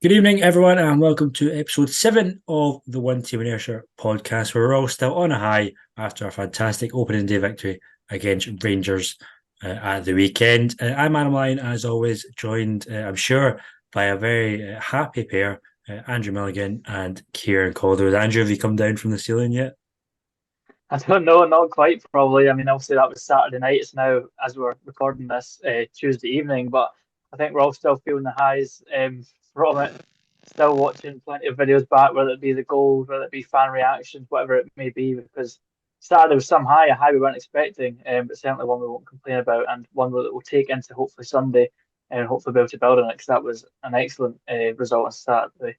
Good evening, everyone, and welcome to Episode 7 of the One Team Inertia podcast, where we're all still on a high after a fantastic opening day victory against Rangers at the weekend. I'm Adam Lyon, as always, joined, I'm sure, by a very happy pair, Andrew Milligan and Kieran Calder. Andrew, have you come down from the ceiling yet? I don't know, not quite probably. I mean, obviously that was Saturday night. It's now, as we're recording this, Tuesday evening, but I think we're all still feeling the highs from it. Still watching plenty of videos back, whether it be the goals, whether it be fan reactions, whatever it may be, because Saturday was some high, a high we weren't expecting, but certainly one we won't complain about and one that we'll take into hopefully Sunday and hopefully be able to build on it because that was an excellent result on Saturday.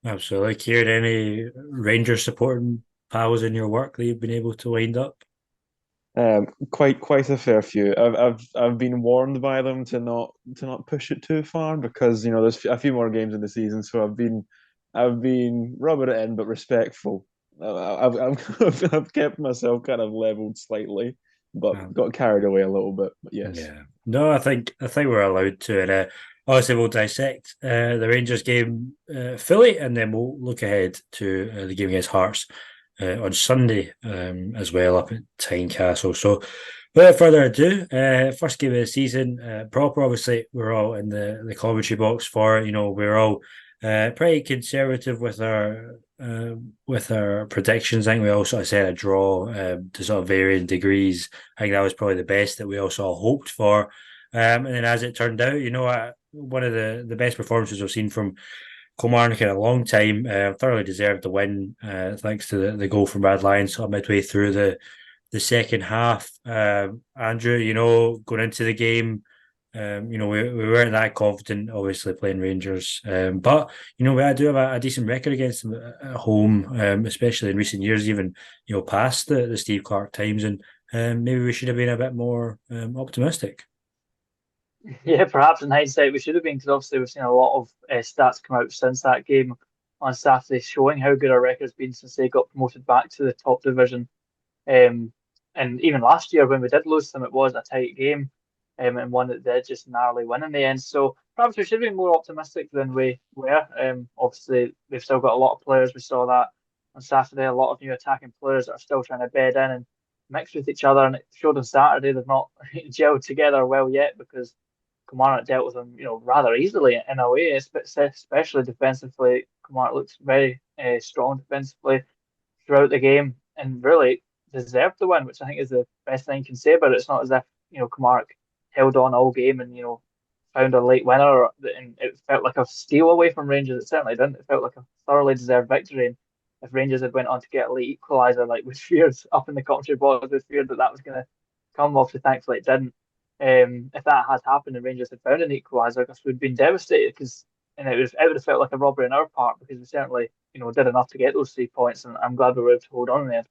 Absolutely. Kieran, any Rangers supporting pals in your work that you've been able to wind up? Quite a fair few. I've been warned by them to not push it too far because there's a few more games in the season, so I've been rubbing it in but respectful. I've kept myself kind of leveled slightly, but Um, got carried away a little bit. But yes. Yeah. No, I think we're allowed to. And obviously, we'll dissect the Rangers game fully, and then we'll look ahead to the game against Hearts on Sunday as well up at Tynecastle. So, without further ado, first game of the season proper. Obviously, we're all in the commentary box for it. We're all pretty conservative with our predictions. I think we all sort of set a draw to sort of varying degrees. I think that was probably the best that we also hoped for. And then as it turned out, one of the best performances we've seen from Kilmarnock in a long time. Thoroughly deserved the win, thanks to the goal from Brad Lyons sort of midway through the second half. Andrew, going into the game, we weren't that confident, obviously, playing Rangers. But, we do have a decent record against them at home, especially in recent years, even, past the Steve Clarke times. And maybe we should have been a bit more optimistic. Yeah, perhaps in hindsight we should have been because obviously we've seen a lot of stats come out since that game on Saturday showing how good our record's been since they got promoted back to the top division. Um, and even last year when we did lose them, it was a tight game, and one that did just narrowly win in the end. So perhaps we should have been more optimistic than we were. Obviously they've still got a lot of players. We saw that on Saturday, a lot of new attacking players that are still trying to bed in and mix with each other. And it showed on Saturday they've not gelled together well yet because Kamara dealt with them, rather easily in a way, especially defensively. Kamara looks very strong defensively throughout the game and really deserved the win, which I think is the best thing you can say about it. It's not as if, Kamara held on all game and, found a late winner and it felt like a steal away from Rangers. It certainly didn't. It felt like a thoroughly deserved victory. And if Rangers had went on to get a late equaliser, like with fears up in the commentary box, with feared that that was going to come off, thankfully it didn't. If that had happened and Rangers had found an equaliser, I guess we'd been devastated because and it would have felt like a robbery on our part because we certainly did enough to get those 3 points, and I'm glad we were able to hold on there.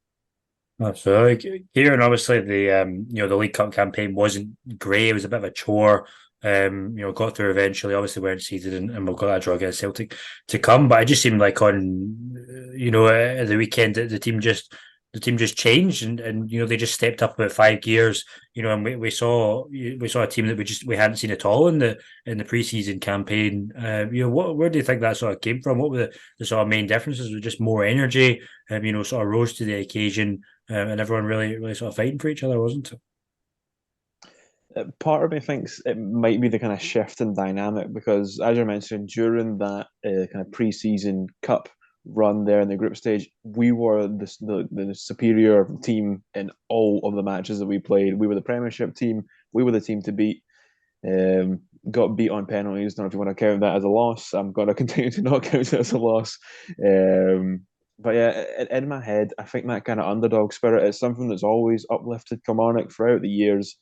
Absolutely. Here and obviously the League Cup campaign wasn't great. It was a bit of a chore. Got through eventually. Obviously weren't seeded and we've got that draw against Celtic to come. But it just seemed like on at the weekend the team just changed and they just stepped up about 5 gears. And we saw a team that we hadn't seen at all in the preseason campaign. Where do you think that sort of came from? What were the sort of main differences? Was it just more energy? Sort of rose to the occasion, and everyone really, really sort of fighting for each other, wasn't it? Part of me thinks it might be the kind of shift in dynamic because, as you mentioned, during that kind of pre-season cup run there in the group stage, we were the superior team in all of the matches that we played. We were the Premiership team. We were the team to beat. Um, got beat on penalties. Don't know if you want to count that as a loss. I'm going to continue to not count it as a loss. But yeah, in my head, I think that kind of underdog spirit is something that's always uplifted Kilmarnock throughout the years,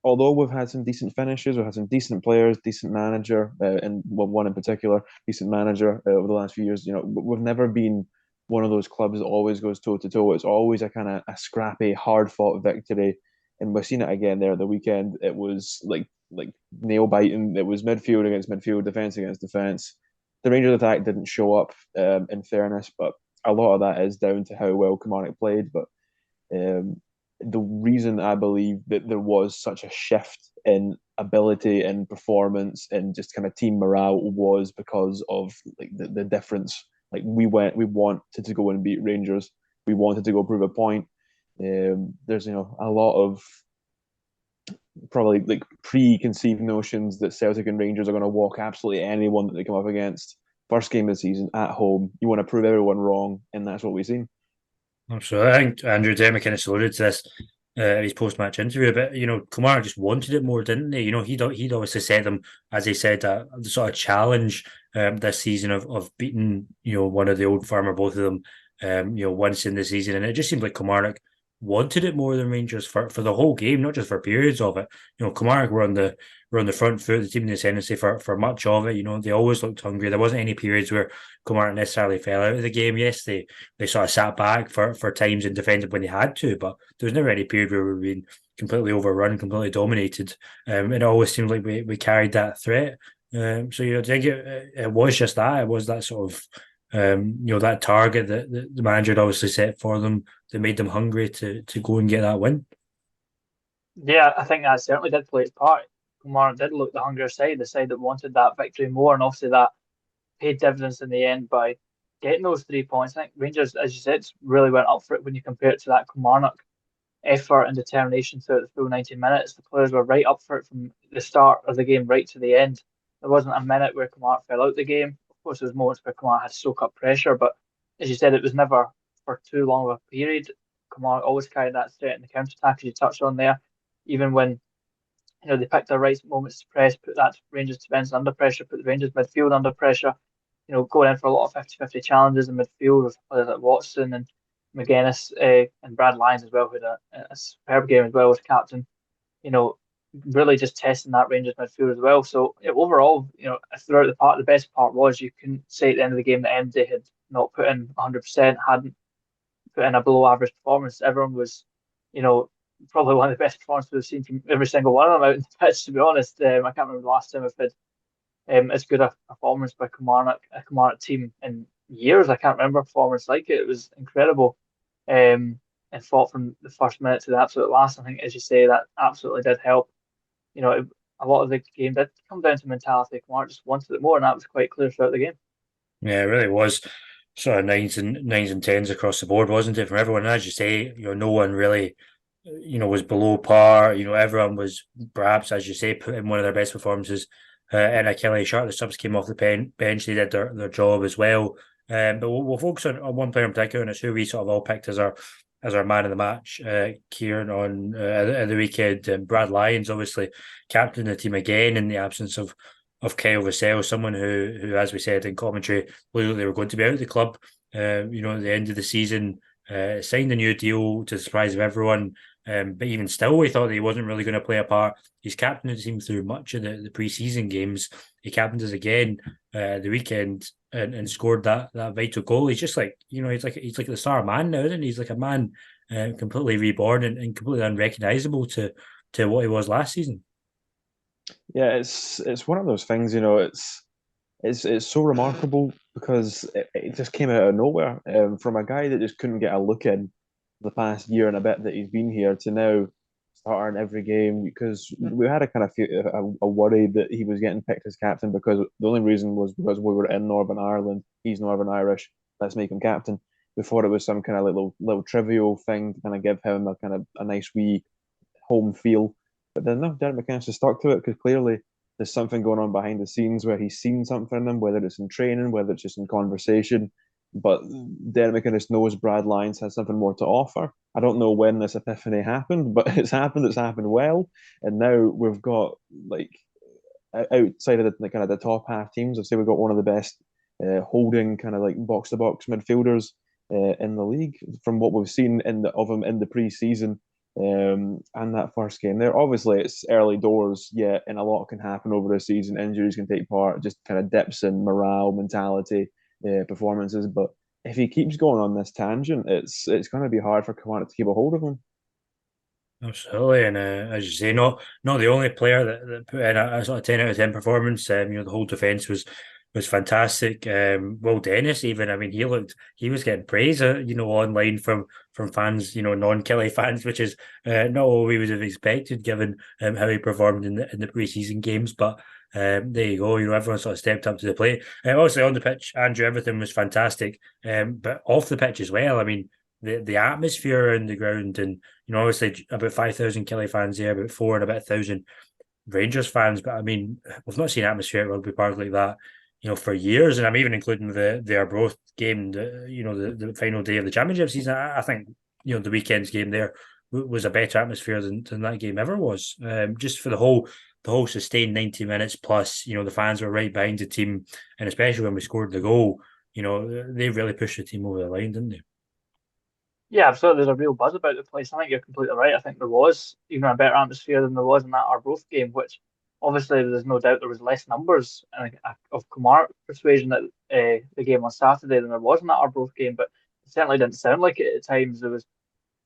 although we've had some decent finishes, we've had some decent players, decent manager, and well, one in particular, decent manager over the last few years. We've never been one of those clubs that always goes toe to toe. It's always a kind of a scrappy, hard fought victory, and we've seen it again there at the weekend. It was like nail biting. It was midfield against midfield, defense against defense. The Rangers attack didn't show up, in fairness, but a lot of that is down to how well Kilmarnock played. But um, the reason I believe that there was such a shift in ability and performance and just kind of team morale was because of like the difference. Like we wanted to go and beat Rangers. We wanted to go prove a point. There's a lot of probably like preconceived notions that Celtic and Rangers are going to walk absolutely anyone that they come up against. First game of the season at home, you want to prove everyone wrong, and that's what we've seen. So I think Andrew Demi kind of alluded to this in his post-match interview, but Kamara just wanted it more, didn't he? He'd obviously set them, as he said, a sort of challenge this season of beating one of the old firm or both of them once in the season, and it just seemed like Kamara wanted it more than Rangers for the whole game, not just for periods of it. Kamara were on the front foot, the team in the ascendancy for much of it. They always looked hungry. There wasn't any periods where Kamara necessarily fell out of the game. Yes, they sort of sat back for times and defended when they had to, but there was never any period where we were being completely overrun, completely dominated. It always seemed like we carried that threat. So I think it was just that. It was that sort of that target that the manager had obviously set for them that made them hungry to go and get that win. Yeah, I think that certainly did play its part. Kumar did look the hungrier side, the side that wanted that victory more, and obviously that paid dividends in the end by getting those 3 points. I think Rangers, as you said, really went up for it when you compare it to that Kilmarnock effort and determination throughout the full 90 minutes. The players were right up for it from the start of the game right to the end. There wasn't a minute where Kilmarnock fell out the game. Of course, there was moments where Kilmarnock had to soak up pressure, but as you said, it was never for too long of a period. Kilmarnock always carried that threat in the counter attack, as you touched on there. Even when they picked the right moments to press, put that Rangers defence under pressure, put the Rangers midfield under pressure. Going in for a lot of 50-50 challenges in midfield with players like Watson and McGuinness and Brad Lyons as well, who had a superb game as well as captain. You know, really just testing that Rangers midfield as well. So overall, throughout the part, the best part was you couldn't say at the end of the game that MD had not put in 100%, hadn't put in a below average performance. Everyone was, you know, probably one of the best performances we've seen from every single one of them out in the pitch, to be honest. I can't remember the last time I've had as good a performance by a Kilmarnock team in years. I can't remember a performance like it. It was incredible. And fought from the first minute to the absolute last. I think, as you say, that absolutely did help. A lot of the game did come down to mentality. Kilmarnock just wanted it more, and that was quite clear throughout the game. Yeah, it really was sort of nines and tens across the board, wasn't it? From everyone, and as you say, no one really, was below par. Everyone was perhaps, as you say, put in one of their best performances. And Kelly Sharp, the subs came off the bench; they did their job as well. But we'll focus on one player in particular, and it's who we sort of all picked as our man of the match, Kieran on the weekend. Brad Lyons, obviously, captain the team again in the absence of Kyle Vassell, someone who, as we said in commentary, believed they were going to be out of the club. At the end of the season, signed a new deal to the surprise of everyone. But even still, we thought that he wasn't really going to play a part. He's captained the team through much of the pre-season games. He captained us again the weekend and scored that vital goal. He's just like he's like the star man now, isn't he? He's like a man completely reborn and completely unrecognizable to what he was last season. Yeah, it's one of those things, it's so remarkable because it just came out of nowhere from a guy that just couldn't get a look in the past year and a bit that he's been here to now starting every game because we had a kind of a worry that he was getting picked as captain because the only reason was because we were in Northern Ireland. He's Northern Irish. Let's make him captain. We thought it was some kind of little trivial thing to kind of give him a nice wee home feel. But then no, Derek McInnes has stuck to it because clearly there's something going on behind the scenes where he's seen something in him, whether it's in training, whether it's just in conversation. But Derek McInnes knows Brad Lyons has something more to offer. I don't know when this epiphany happened, but it's happened. It's happened well, and now we've got like outside of the kind of the top half teams. I'd say we've got one of the best holding kind of like box to box midfielders in the league from what we've seen of him in the pre-season. And that first game there, obviously it's early doors yet, and a lot can happen over a season. Injuries can take part, just kind of dips in morale, mentality, performances. But if he keeps going on this tangent, it's going to be hard for Kilmarnock to keep a hold of him. Absolutely, and as you say, not the only player that put in a sort of 10 out of 10 performance. The whole defence was was fantastic. Will Dennis, even, I mean, he was getting praise, online from fans, non-Kelly fans, which is not what we would have expected given how he performed in the preseason games. But there you go. Everyone sort of stepped up to the plate. Obviously on the pitch, Andrew, everything was fantastic. But off the pitch as well. I mean, the atmosphere around the ground, and obviously about 5,000 Kelly fans there, about four and about 1,000 Rangers fans. But I mean, we've not seen atmosphere at Rugby Park like that, for years. And I'm even including the Arbroath game, the final day of the championship season. I think the weekend's game there was a better atmosphere than that game ever was. Just for the whole sustained 90 minutes plus, the fans were right behind the team, and especially when we scored the goal, they really pushed the team over the line, didn't they? Yeah, absolutely. There's a real buzz about the place. I think you're completely right. I think there was even a better atmosphere than there was in that Arbroath game, which obviously there's no doubt there was less numbers of Kumar persuasion at the game on Saturday than there was in that Arbroath game, but it certainly didn't sound like it at times. There was,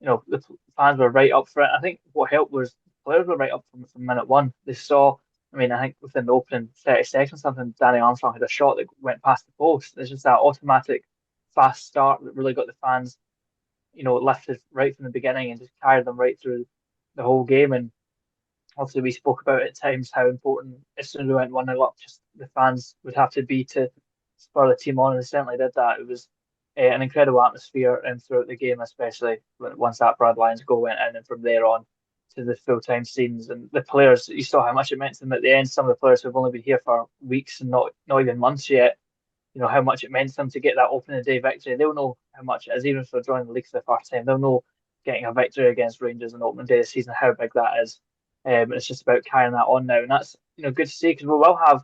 the fans were right up for it. I think what helped was the players were right up from minute one. They saw, I mean, I think within the opening 30 seconds, something, Danny Armstrong had a shot that went past the post. There's just that automatic fast start that really got the fans lifted right from the beginning and just carried them right through the whole game. And obviously, we spoke about at times how important as soon as we went 1-0 up, just the fans would have to be to spur the team on, and they certainly did that. It was an incredible atmosphere and throughout the game, especially once that Brad Lyons goal went in, and from there on to the full time scenes and the players. You saw how much it meant to them at the end. Some of the players who've only been here for weeks and not even months yet, how much it meant to them to get that opening day victory. They'll know how much it is, even if they're joining the league for the first time. They'll know getting a victory against Rangers on opening day of the season, how big that is. And it's just about carrying that on now. And that's, good to see, because we will have,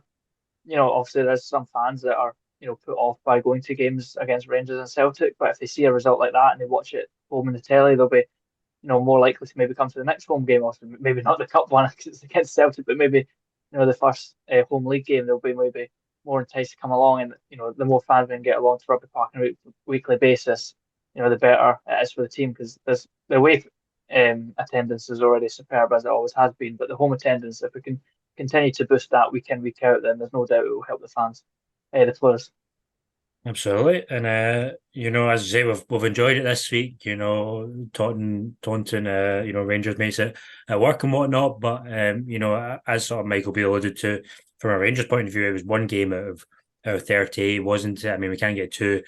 obviously there's some fans that are, put off by going to games against Rangers and Celtic. But if they see a result like that and they watch it home in the telly, they'll be, more likely to maybe come to the next home game. Also, maybe not the cup one because it's against Celtic, but maybe, the first home league game, they'll be maybe more enticed to come along. And the more fans we can get along to Rugby Park on a weekly basis, the better it is for the team, because there's the away attendance is already superb as it always has been, but the home attendance, if we can continue to boost that week in week out, then there's no doubt it will help the fans, the players. Absolutely. And as I say, we've enjoyed it this week, taunting Rangers mates at work and whatnot. But as sort of Michael B alluded to, from a Rangers point of view, it was one game out of 30, wasn't it? I mean, we can't get too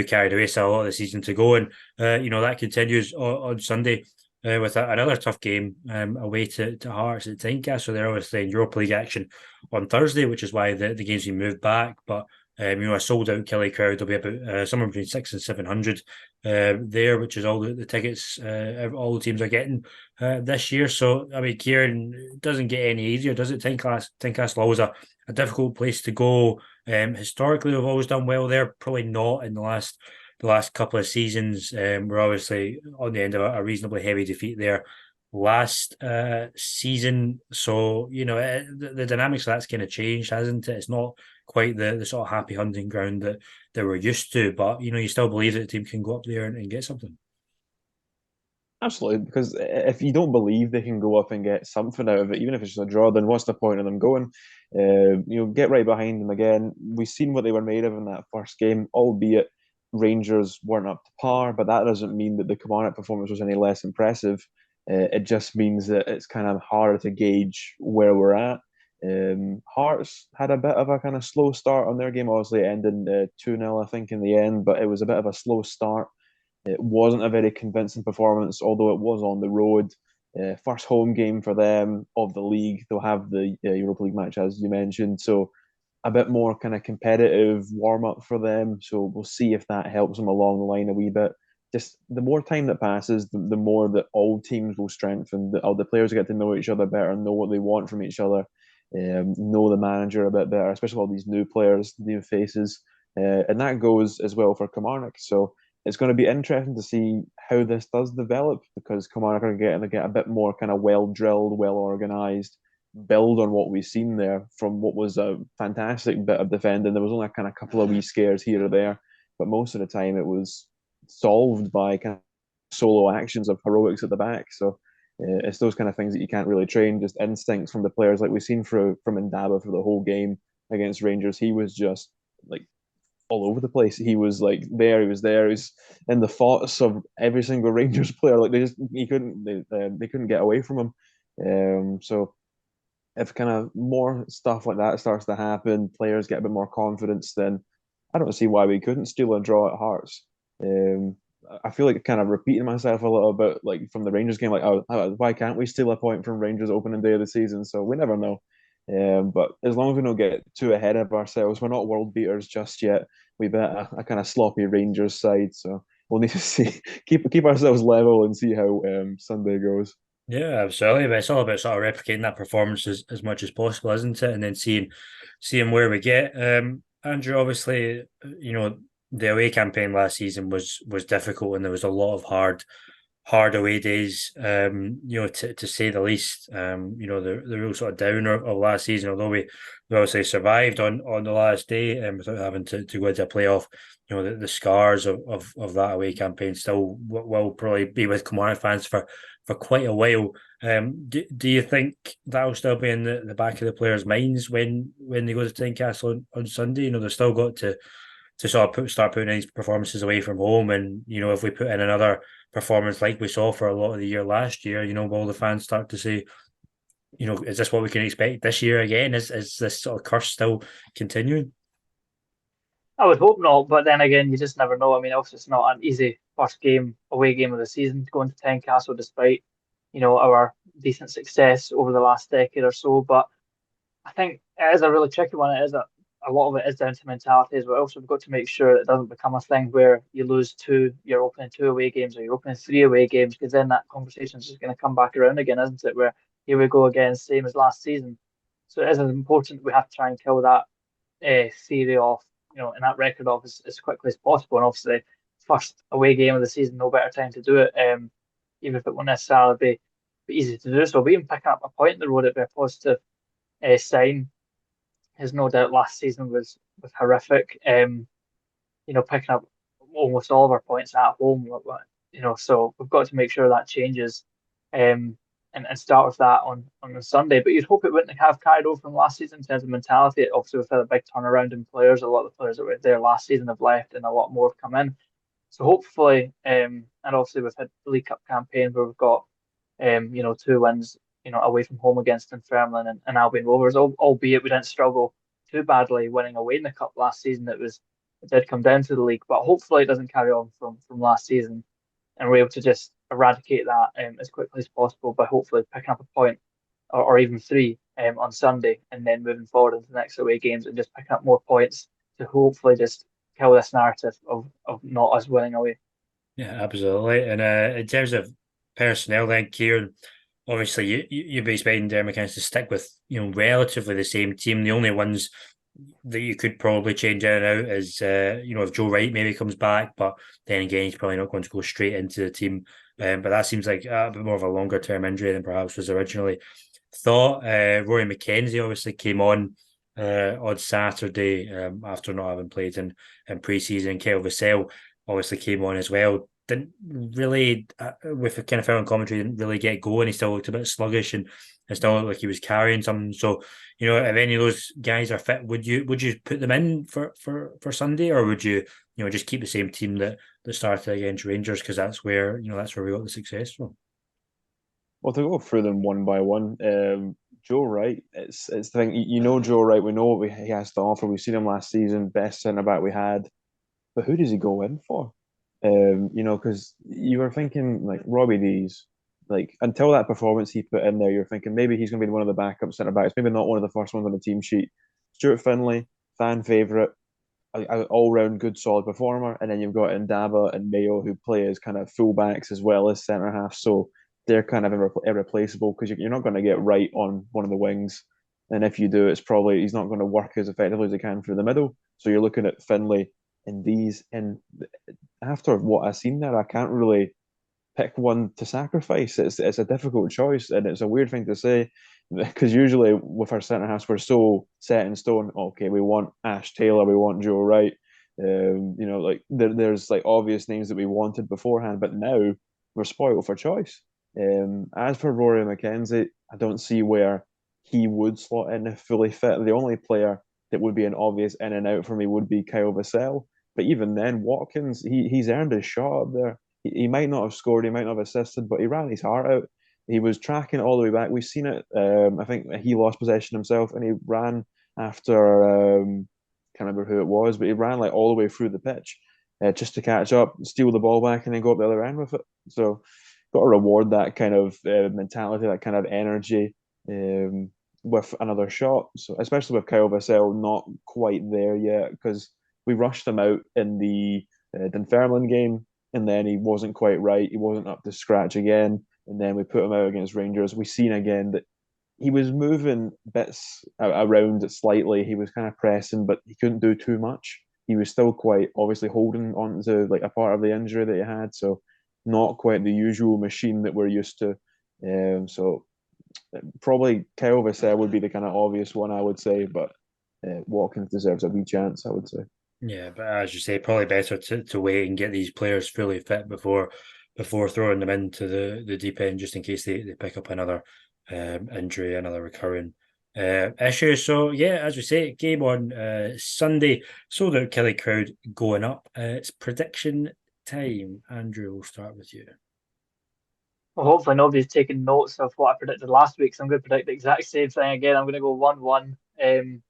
carried away. So a lot of the season to go, and that continues on Sunday with another tough game away to Hearts at Tynecastle. So they're obviously in Europa League action on Thursday, which is why the game's been moved back. But a sold out Kelly crowd. There'll be about somewhere between 600 and 700 there, which is all the tickets all the teams are getting this year. So I mean, Kieran, it doesn't get any easier, does it? Tynecastle always a difficult place to go. Historically, we've always done well there. Probably not in the last couple of seasons. We're obviously on the end of a reasonably heavy defeat there last season. So, the dynamics of that's kind of changed, hasn't it? It's not quite the sort of happy hunting ground that we're used to, but, you still believe that the team can go up there and get something. Absolutely, because if you don't believe they can go up and get something out of it, even if it's just a draw, then what's the point of them going? Get right behind them again. We've seen what they were made of in that first game, albeit Rangers weren't up to par, but that doesn't mean that the Kilmarnock performance was any less impressive. It just means that it's kind of harder to gauge where we're at. Hearts had a bit of a kind of slow start on their game. Obviously, it ended 2-0, I think, in the end, but it was a bit of a slow start. It wasn't a very convincing performance, although it was on the road. First home game for them of the league. They'll have the Europa League match, as you mentioned. So a bit more kind of competitive warm up for them. So we'll see if that helps them along the line a wee bit. Just the more time that passes, the more that all teams will strengthen. All the players get to know each other better, know what they want from each other, know the manager a bit better, especially all these new players, new faces. And that goes as well for Kilmarnock. So it's going to be interesting to see how this does develop, because Kilmarnock are going to get a bit more kind of well drilled, well organised, build on what we've seen there from what was a fantastic bit of defending. There was only a kind of couple of wee scares here or there, but most of the time it was solved by kind of solo actions of heroics at the back. So it's those kind of things that you can't really train, just instincts from the players, like we've seen from Ndaba for the whole game against Rangers. He was just like all over the place. He was like there, he was there, he was in the thoughts of every single Rangers player. Like they couldn't get away from him. So if kind of more stuff like that starts to happen, players get a bit more confidence, then I don't see why we couldn't steal a draw at Hearts. Um, I feel like kind of repeating myself a little bit, like from the Rangers game, like, why can't we steal a point from Rangers opening day of the season? So we never know. But as long as we don't get too ahead of ourselves, we're not world beaters just yet. We bet a kind of sloppy Rangers side, so we'll need to see keep ourselves level and see how Sunday goes. Yeah, absolutely. But it's all about sort of replicating that performance as much as possible, isn't it? And then seeing where we get. Andrew, obviously, the away campaign last season was difficult, and there was a lot of hard away days, to say the least. The real sort of downer of last season, although we obviously survived on the last day and without having to go into a playoff, the scars of that away campaign still will probably be with Kilmarnock fans for quite a while. Do you think that'll still be in the back of the players' minds when they go to Tynecastle on Sunday? They've still got to sort of start putting these performances away from home. And, if we put in another performance like we saw for a lot of the year last year, will the fans start to say, is this what we can expect this year again? Is this sort of curse still continuing? I would hope not, but then again, you just never know. I mean, obviously, it's not an easy away game of the season going to Tynecastle, despite our decent success over the last decade or so. But I think it is a really tricky one. A lot of it is down to mentality as well. So we've got to make sure it doesn't become a thing where you're opening two away games or you're opening three away games, because then that conversation is just going to come back around again, isn't it? Where here we go again, same as last season. So it is important we have to try and kill that theory off, and that record off as quickly as possible. And obviously, first away game of the season, no better time to do it. Even if it won't necessarily be easy to do so. But even picking up a point in the road, it'd be a positive sign. There's no doubt last season was horrific. Picking up almost all of our points at home. So we've got to make sure that changes. And start with that on the Sunday. But you'd hope it wouldn't have carried over from last season in terms of mentality. Obviously, we've had a big turnaround in players. A lot of the players that were there last season have left, and a lot more have come in. So hopefully, and obviously we've had the League Cup campaign where we've got, two wins, away from home against Dunfermline and Albion Rovers. Albeit we didn't struggle too badly winning away in the cup last season. It did come down to the league, but hopefully it doesn't carry on from last season, and we're able to just eradicate that as quickly as possible by hopefully picking up a point or even three on Sunday, and then moving forward into the next away games and just picking up more points to hopefully just kill this narrative of not us winning away. Yeah, absolutely. And in terms of personnel, then Kieran, obviously you'd be expecting Dermot to stick with relatively the same team. The only ones that you could probably change in and out is if Joe Wright maybe comes back, but then again he's probably not going to go straight into the team. But that seems like a bit more of a longer term injury than perhaps was originally thought. Rory McKenzie obviously came on Saturday after not having played in pre-season. Kyle Vassell obviously came on as well. Didn't really, with the kind of film commentary, didn't really get going. He still looked a bit sluggish and it still looked like he was carrying something. So, if any of those guys are fit, would you put them in for Sunday, or would you just keep the same team that started against Rangers, because that's where we got the success from. Well, to go through them one by one, Joe Wright, it's the thing. Joe Wright. We know what he has to offer. We've seen him last season, best centre back we had. But who does he go in for? Because you were thinking like Robbie Dees, like until that performance he put in there, you're thinking maybe he's going to be one of the backup centre backs, maybe not one of the first ones on the team sheet. Stuart Finlay, fan favourite, all round good solid performer, and then you've got Ndaba and Mayo who play as kind of fullbacks as well as centre half, so they're kind of irreplaceable because you're not going to get Wright on one of the wings, and if you do, it's probably he's not going to work as effectively as he can through the middle. So you're looking at Finlay and these, and after what I've seen there, I can't really pick one to sacrifice. It's a difficult choice, and it's a weird thing to say because usually with our centre halves we're so set in stone. Okay, we want Ash Taylor, we want Joe Wright. Like there's like obvious names that we wanted beforehand, but now we're spoiled for choice. As for Rory McKenzie, I don't see where he would slot in if fully fit. The only player that would be an obvious in and out for me would be Kyle Vassell. But even then, Watkins, he's earned his shot up there. He might not have scored, he might not have assisted, but he ran his heart out. He was tracking all the way back. We've seen it. I think he lost possession himself, and he ran after can't remember who it was, but he ran like all the way through the pitch just to catch up, steal the ball back, and then go up the other end with it. So, got to reward that kind of mentality, that kind of energy with another shot. So, especially with Kyle Vassell not quite there yet, because we rushed him out in the Dunfermline game, and then he wasn't quite right. He wasn't up to scratch again, and then we put him out against Rangers. We've seen again that he was moving bits around slightly. He was kind of pressing, but he couldn't do too much. He was still quite obviously holding on to like a part of the injury that he had, so not quite the usual machine that we're used to. So probably Kyle Vassell would be the kind of obvious one I would say, but Watkins deserves a wee chance, I would say. Yeah, but as you say, probably better to wait and get these players fully fit before throwing them into the deep end, just in case they pick up another injury, another recurring issue. So yeah, as we say, game on Sunday, sold out Kelly crowd going up. It's prediction time. Andrew, we'll start with you. Well, hopefully nobody's taken notes of what I predicted last week, so I'm going to predict the exact same thing again. I'm going to go 1-1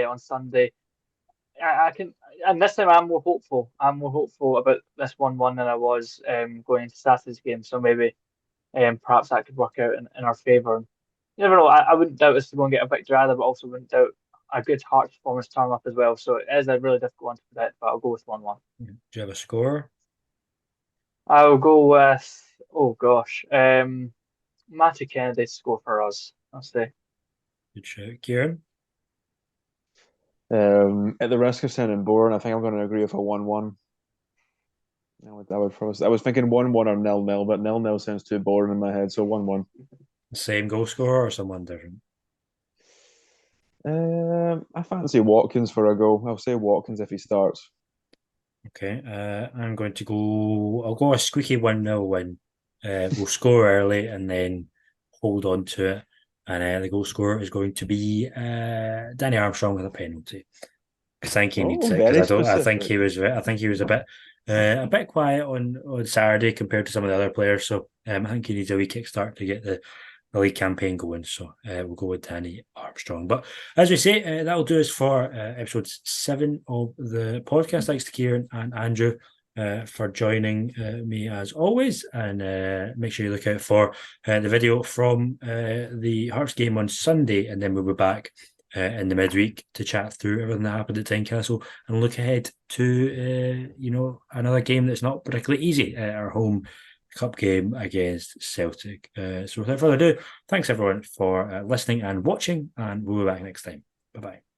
on Sunday. I can, and this time I'm more hopeful. I'm more hopeful about this 1-1 than I was going into Saturday's game. So maybe perhaps that could work out in our favour. You never know. I wouldn't doubt us to go and get a victory either, but also wouldn't doubt a good Hearts performance turn up as well. So it is a really difficult one to predict, but I'll go with 1-1. Do you have a score? I'll go with, oh gosh, Matty Kennedy to score for us. I'll say. Good shout, Kieran. At the risk of sounding boring, I think I'm going to agree with a 1-1. I was thinking 1-1 or 0-0, but 0-0 sounds too boring in my head, so 1-1. Same goal scorer or someone different? I fancy Watkins for a goal. I'll say Watkins if he starts. Okay, I'm going to go. I'll go a squeaky 1-0 win. We'll score early and then hold on to it. And the goal scorer is going to be Danny Armstrong with a penalty. I think he needs it because I don't. I think he was. I think he was a bit quiet on Saturday compared to some of the other players. So I think he needs a wee kickstart to get the league campaign going. So we'll go with Danny Armstrong. But as we say, that'll do us for episode 7 of the podcast. Thanks to Kieran and Andrew for joining me as always. And make sure you look out for the video from the Hearts game on Sunday. And then we'll be back in the midweek to chat through everything that happened at Tynecastle and look ahead to another game that's not particularly easy at our home cup game against Celtic. So without further ado, thanks everyone for listening and watching, and we'll be back next time. Bye-bye.